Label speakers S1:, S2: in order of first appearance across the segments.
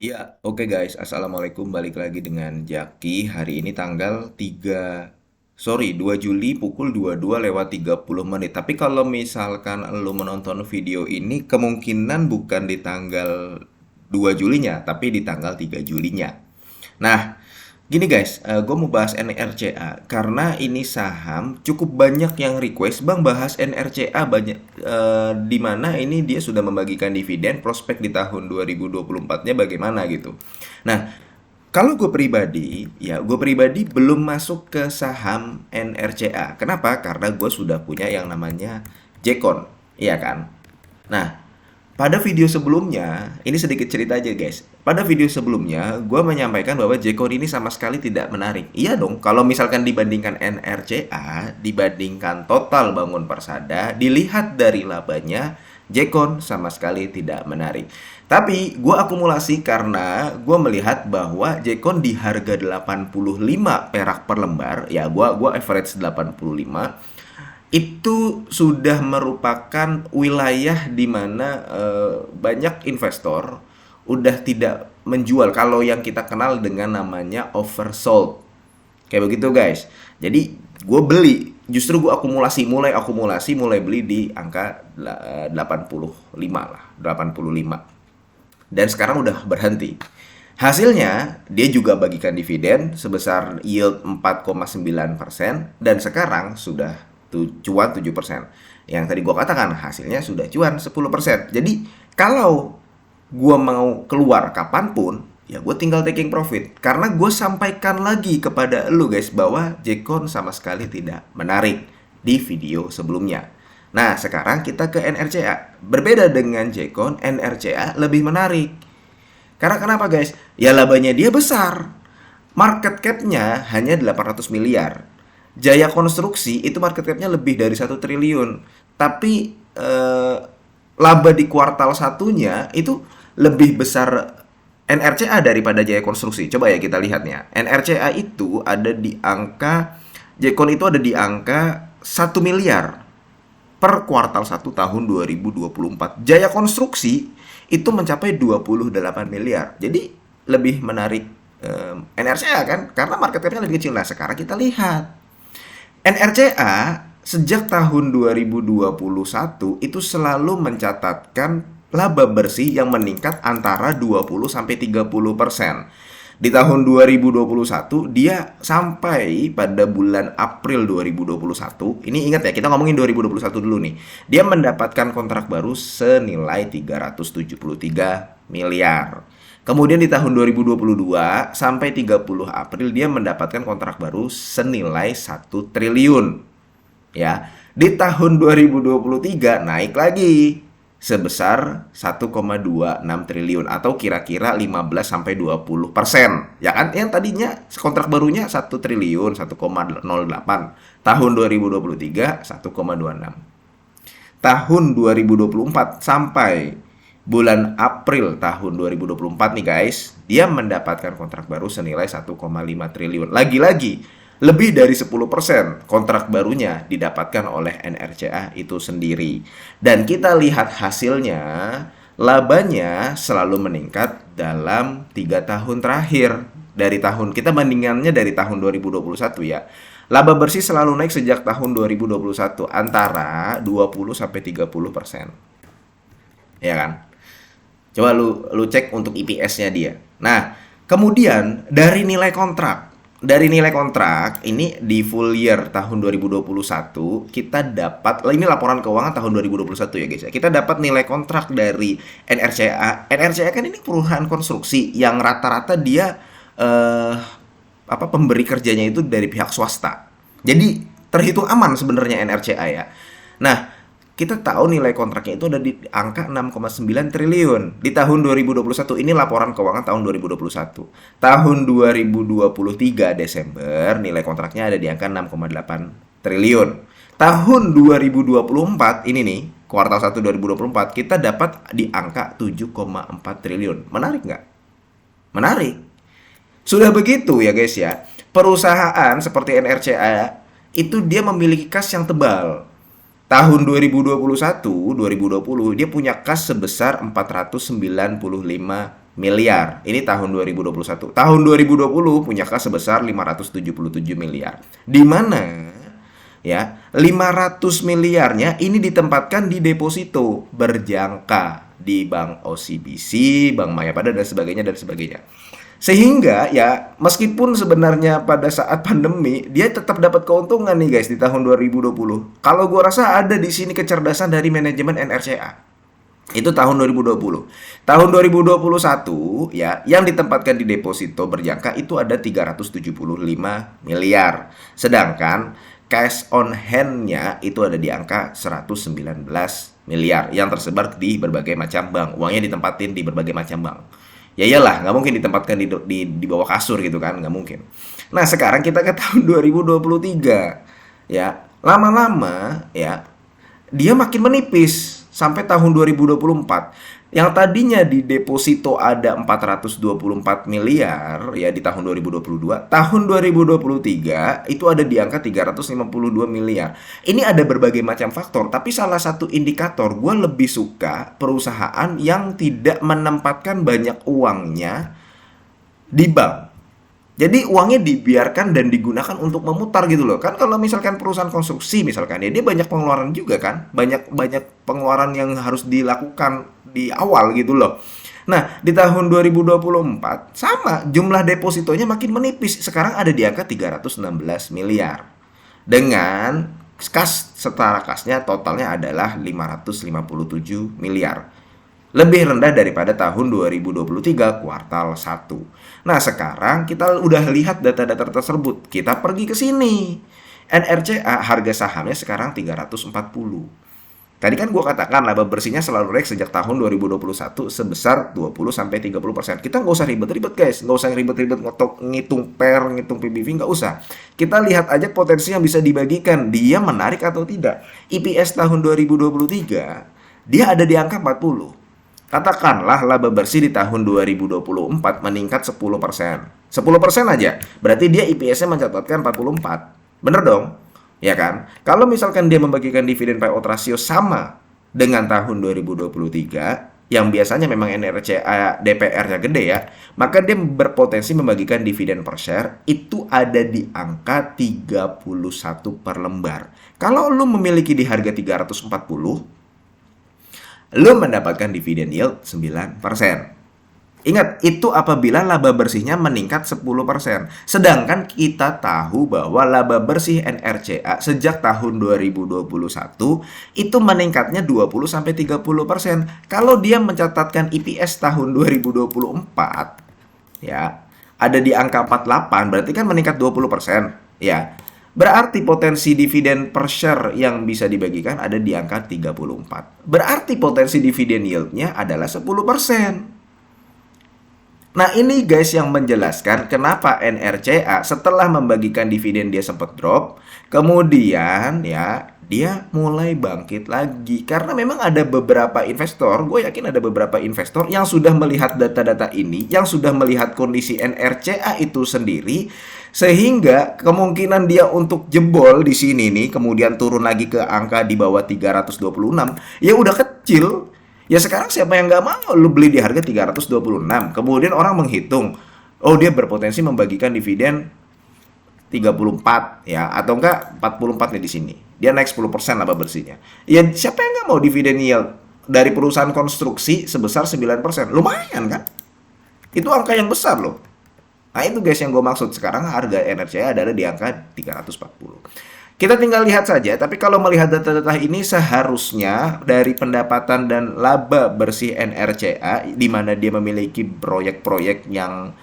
S1: Ya, oke guys. Assalamualaikum. Balik lagi dengan Jaki. Hari ini tanggal 2 Juli pukul 22:30. Tapi kalau misalkan lo menonton video ini, kemungkinan bukan di tanggal 2 Julinya, tapi di tanggal 3 Julinya. Nah, gini guys, gue mau bahas NRCA karena ini saham cukup banyak yang request, Bang, bahas NRCA banyak, di mana ini dia sudah membagikan dividen, prospek di tahun 2024-nya bagaimana gitu. Nah, kalau gue pribadi belum masuk ke saham NRCA. Kenapa? Karena gue sudah punya yang namanya Jekon, iya kan? Nah, pada video sebelumnya, ini sedikit cerita aja guys. Pada video sebelumnya, gue menyampaikan bahwa Jekon ini sama sekali tidak menarik. Iya dong, kalau misalkan dibandingkan NRCA, dibandingkan total Bangun Persada, dilihat dari labanya, Jekon sama sekali tidak menarik. Tapi gue akumulasi karena gue melihat bahwa Jekon di harga 85 perak per lembar, ya gua average 85 itu sudah merupakan wilayah di mana banyak investor udah tidak menjual kalau yang kita kenal dengan namanya oversold. Kayak begitu guys. Jadi gue beli, justru gue mulai beli di angka 85 lah, 85. Dan sekarang udah berhenti. Hasilnya, dia juga bagikan dividen sebesar yield 4,9% dan sekarang sudah cuan 7%. Yang tadi gua katakan hasilnya sudah cuan 10%. Jadi, kalau gua mau keluar kapanpun, ya gue tinggal taking profit. Karena gue sampaikan lagi kepada lu guys bahwa Jekon sama sekali tidak menarik di video sebelumnya. Nah, sekarang kita ke NRCA. Berbeda dengan Jekon, NRCA lebih menarik. Karena kenapa guys? Ya labanya dia besar. Market cap-nya hanya 800 miliar. Jaya Konstruksi itu market cap-nya lebih dari 1 triliun. Tapi laba di kuartal satunya itu lebih besar NRCA daripada Jaya Konstruksi. Coba ya kita lihatnya. NRCA itu ada di angka, Jekon itu ada di angka 1 miliar per kuartal 1 tahun 2024. Jaya Konstruksi itu mencapai 28 miliar. Jadi lebih menarik NRCA kan karena market cap-nya lebih kecil. Nah, sekarang kita lihat NRCA sejak tahun 2021 itu selalu mencatatkan laba bersih yang meningkat antara 20 sampai 30%. Di tahun 2021 dia sampai pada bulan April 2021. Ini ingat ya, kita ngomongin 2021 dulu nih. Dia mendapatkan kontrak baru senilai 373 miliar. Kemudian di tahun 2022 sampai 30 April dia mendapatkan kontrak baru senilai 1 triliun. Ya, di tahun 2023 naik lagi sebesar 1,26 triliun atau kira-kira 15 sampai 20%. Ya kan? Yang tadinya kontrak barunya 1 triliun, 1,08. Tahun 2023 1,26. Tahun 2024 sampai bulan April tahun 2024 nih guys, dia mendapatkan kontrak baru senilai 1,5 triliun. Lagi-lagi lebih dari 10% kontrak barunya didapatkan oleh NRCA itu sendiri. Dan kita lihat hasilnya, labanya selalu meningkat dalam 3 tahun terakhir. Dari tahun, kita bandingannya dari tahun 2021 ya. Laba bersih selalu naik sejak tahun 2021 antara 20 sampai 30%. Ya kan? Coba lu cek untuk EPS-nya dia. Nah, kemudian dari nilai kontrak ini di full year tahun 2021 kita dapat, ini laporan keuangan tahun 2021 ya guys ya. Kita dapat nilai kontrak dari NRCA. NRCA kan ini perusahaan konstruksi yang rata-rata dia pemberi kerjanya itu dari pihak swasta. Jadi terhitung aman sebenarnya NRCA ya. Nah, kita tahu nilai kontraknya itu ada di angka 6,9 triliun. Di tahun 2021 ini laporan keuangan tahun 2021. Tahun 2023 Desember nilai kontraknya ada di angka 6,8 triliun. Tahun 2024 ini nih, kuartal 1 2024 kita dapat di angka 7,4 triliun. Menarik nggak? Menarik. Sudah begitu ya guys ya. Perusahaan seperti NRCA itu dia memiliki kas yang tebal. Tahun 2021, 2020 dia punya kas sebesar 495 miliar. Ini tahun 2021. Tahun 2020 punya kas sebesar 577 miliar. Di mana ya 500 miliarnya ini ditempatkan di deposito berjangka di Bank OCBC, Bank Mayapada dan sebagainya dan sebagainya. Sehingga ya meskipun sebenarnya pada saat pandemi dia tetap dapat keuntungan nih guys di tahun 2020. Kalau gua rasa ada di sini kecerdasan dari manajemen NRCA. Itu tahun 2020. Tahun 2021 ya yang ditempatkan di deposito berjangka itu ada 375 miliar. Sedangkan cash on hand-nya itu ada di angka 119 miliar yang tersebar di berbagai macam bank. Uangnya ditempatin di berbagai macam bank. Ya iyalah, nggak mungkin ditempatkan di bawah kasur gitu kan, nggak mungkin. Nah, sekarang kita ke tahun 2023. Ya, lama-lama ya dia makin menipis sampai tahun 2024. Yang tadinya di deposito ada 424 miliar ya di tahun 2022, tahun 2023 itu ada di angka 352 miliar. Ini ada berbagai macam faktor, tapi salah satu indikator gue lebih suka perusahaan yang tidak menempatkan banyak uangnya di bank. Jadi uangnya dibiarkan dan digunakan untuk memutar gitu loh. Kan kalau misalkan perusahaan konstruksi misalkan ya dia banyak pengeluaran juga kan. Banyak pengeluaran yang harus dilakukan di awal gitu loh. Nah, di tahun 2024 sama jumlah depositonya makin menipis. Sekarang ada di angka 316 miliar. Dengan kas setara kasnya totalnya adalah 557 miliar. Lebih rendah daripada tahun 2023 kuartal 1. Nah, sekarang kita udah lihat data-data tersebut. Kita pergi ke sini. NRCA harga sahamnya sekarang 340. Tadi kan gue katakan laba bersihnya selalu naik sejak tahun 2021 sebesar 20-30%. Kita nggak usah ribet-ribet guys. Nggak usah ribet-ribet ngitung PER, ngitung PBV, nggak usah. Kita lihat aja potensi yang bisa dibagikan. Dia menarik atau tidak. EPS tahun 2023, dia ada di angka 40. Katakanlah laba bersih di tahun 2024 meningkat 10%. 10% aja. Berarti dia EPS-nya mencatatkan 44. Bener dong? Ya kan? Kalau misalkan dia membagikan dividen payout ratio sama dengan tahun 2023, yang biasanya memang NRCA DPR-nya gede ya, maka dia berpotensi membagikan dividen per share itu ada di angka 31 per lembar. Kalau lu memiliki di harga 340, lo mendapatkan dividen yield 9%. Ingat, itu apabila laba bersihnya meningkat 10%. Sedangkan kita tahu bahwa laba bersih NRCA sejak tahun 2021 itu meningkatnya 20-30%. Kalau dia mencatatkan EPS tahun 2024 ya, ada di angka 48, berarti kan meningkat 20%. Ya. Berarti potensi dividen per share yang bisa dibagikan ada di angka 34. Berarti potensi dividen yield-nya adalah 10%. Nah ini guys yang menjelaskan kenapa NRCA setelah membagikan dividen dia sempat drop. Kemudian ya dia mulai bangkit lagi. Karena memang ada beberapa investor, gue yakin ada beberapa investor yang sudah melihat data-data ini, yang sudah melihat kondisi NRCA itu sendiri, sehingga kemungkinan dia untuk jebol di sini nih, kemudian turun lagi ke angka di bawah 326, ya udah kecil. Ya sekarang siapa yang nggak mau lu beli di harga 326? Kemudian orang menghitung, oh dia berpotensi membagikan dividen 34 ya, atau enggak 44 nih di sini. Dia naik 10% laba bersihnya. Ya siapa yang nggak mau dividen yield dari perusahaan konstruksi sebesar 9%? Lumayan kan? Itu angka yang besar loh. Nah itu guys yang gue maksud. Sekarang harga NRCA adalah di angka 340. Kita tinggal lihat saja, tapi kalau melihat data-data ini seharusnya dari pendapatan dan laba bersih NRCA, di mana dia memiliki proyek-proyek yang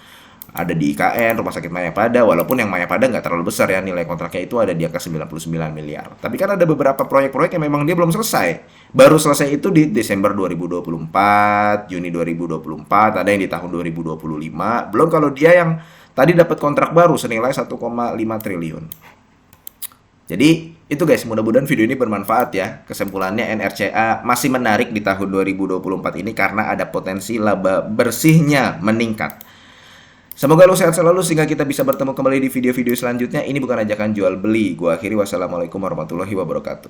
S1: ada di IKN, Rumah Sakit Mayapada, walaupun yang Mayapada nggak terlalu besar ya, nilai kontraknya itu ada di angka 99 miliar. Tapi kan ada beberapa proyek-proyek yang memang dia belum selesai. Baru selesai itu di Desember 2024, Juni 2024, ada yang di tahun 2025. Belum kalau dia yang tadi dapat kontrak baru senilai 1,5 triliun. Jadi itu guys, mudah-mudahan video ini bermanfaat ya. Kesimpulannya NRCA masih menarik di tahun 2024 ini karena ada potensi laba bersihnya meningkat. Semoga lo sehat selalu sehingga kita bisa bertemu kembali di video-video selanjutnya. Ini bukan ajakan jual beli. Gua akhiri, wassalamualaikum warahmatullahi wabarakatuh.